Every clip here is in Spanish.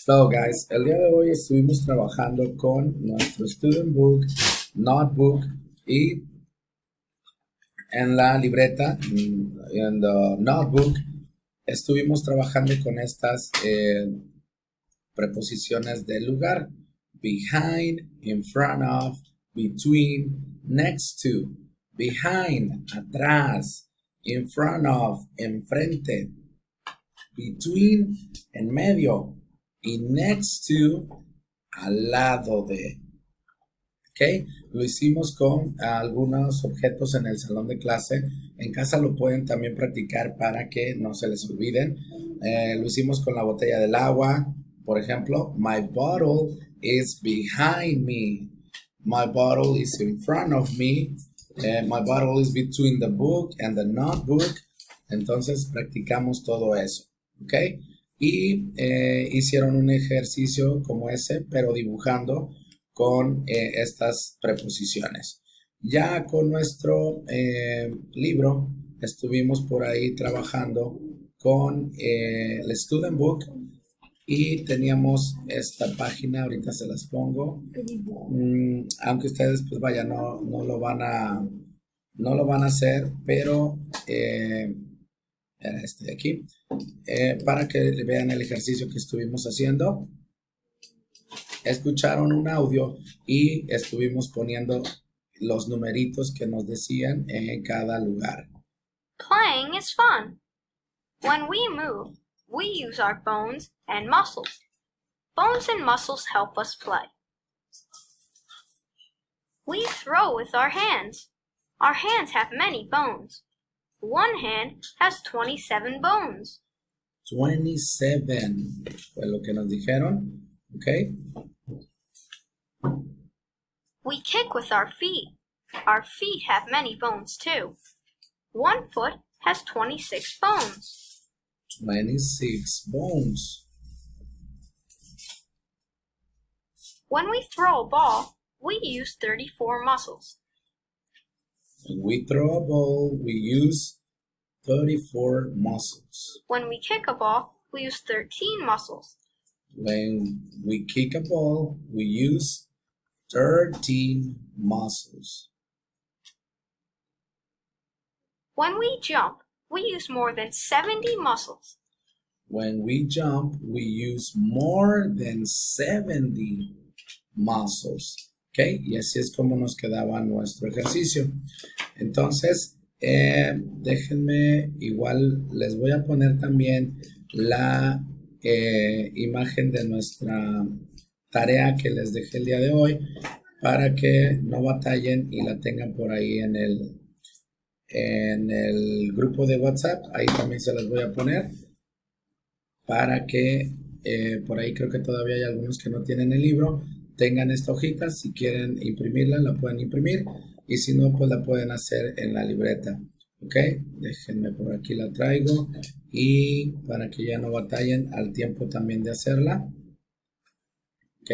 So guys, el día de hoy estuvimos trabajando con nuestro student book, notebook y en la libreta, en the notebook, estuvimos trabajando con estas preposiciones de lugar: behind, in front of, between, next to. Behind, atrás; in front of, enfrente; between, en medio; y next to, al lado de. ¿Ok? Lo hicimos con algunos objetos en el salón de clase. En casa lo pueden también practicar para que no se les olviden. Lo hicimos con la botella del agua. Por ejemplo, my bottle is behind me. My bottle is in front of me. My bottle is between the book and the notebook. Entonces practicamos todo eso. ¿Ok? Y hicieron un ejercicio como ese, pero dibujando con estas preposiciones. Ya con nuestro libro estuvimos por ahí trabajando con el Student Book y teníamos esta página, ahorita se las pongo, aunque ustedes pues vaya, no lo van a hacer, pero era este de aquí, para que vean el ejercicio que estuvimos haciendo. Escucharon un audio y estuvimos poniendo los numeritos que nos decían en cada lugar. Playing is fun. When we move, we use our bones and muscles. Bones and muscles help us play. We throw with our hands. Our hands have many bones. One hand has 27 bones. 27 fue lo que nos dijeron. ¿Ok? We kick with our feet. Our feet have many bones too. One foot has 26 bones. 26 bones. When we throw a ball, we use 34 muscles. When we throw a ball, we use 34 muscles. When we kick a ball, we use 13 muscles. When we kick a ball, we use 13 muscles. When we jump, we use more than 70 muscles. When we jump, we use more than 70 muscles. ¿Ok? Y así es como nos quedaba nuestro ejercicio. Entonces, déjenme, igual les voy a poner también la imagen de nuestra tarea que les dejé el día de hoy para que no batallen y la tengan por ahí en el grupo de WhatsApp. Ahí también se las voy a poner para que por ahí creo que todavía hay algunos que no tienen el libro, tengan esta hojita. Si quieren imprimirla, la pueden imprimir, y si no, pues la pueden hacer en la libreta. Ok, déjenme por aquí la traigo, y para que ya no batallen al tiempo también de hacerla. Ok,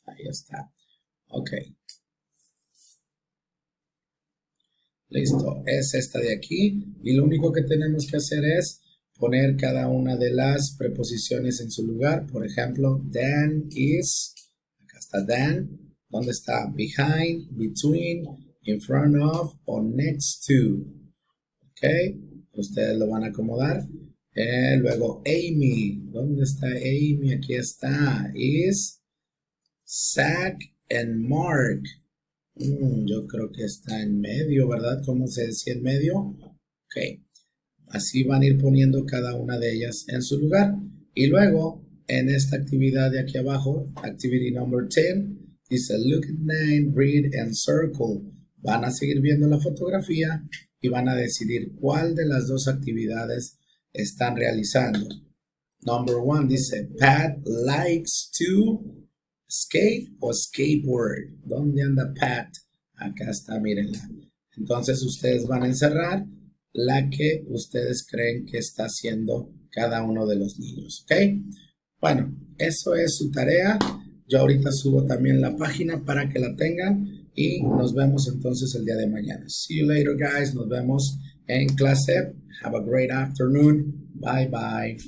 ahí está. Ok, listo, es esta de aquí, y lo único que tenemos que hacer es poner cada una de las preposiciones en su lugar. Por ejemplo, Dan is, acá está Dan. ¿Dónde está? Behind, between, in front of o next to. Ok, ustedes lo van a acomodar. Luego Amy, ¿dónde está Amy? Aquí está. Is, Zach and Mark. Yo creo que está en medio, ¿verdad? ¿Cómo se decía en medio? Ok. Así van a ir poniendo cada una de ellas en su lugar. Y luego, en esta actividad de aquí abajo, activity number 10, dice look at 9, read and circle. Van a seguir viendo la fotografía y van a decidir cuál de las dos actividades están realizando. Number 1 dice Pat likes to skate o skateboard. ¿Dónde anda Pat? Acá está, mírenla. Entonces ustedes van a encerrar la que ustedes creen que está haciendo cada uno de los niños. ¿Ok? Bueno, eso es su tarea. Yo ahorita subo también la página para que la tengan y nos vemos entonces el día de mañana. See you later, guys. Nos vemos En clase, have a great afternoon. Bye bye.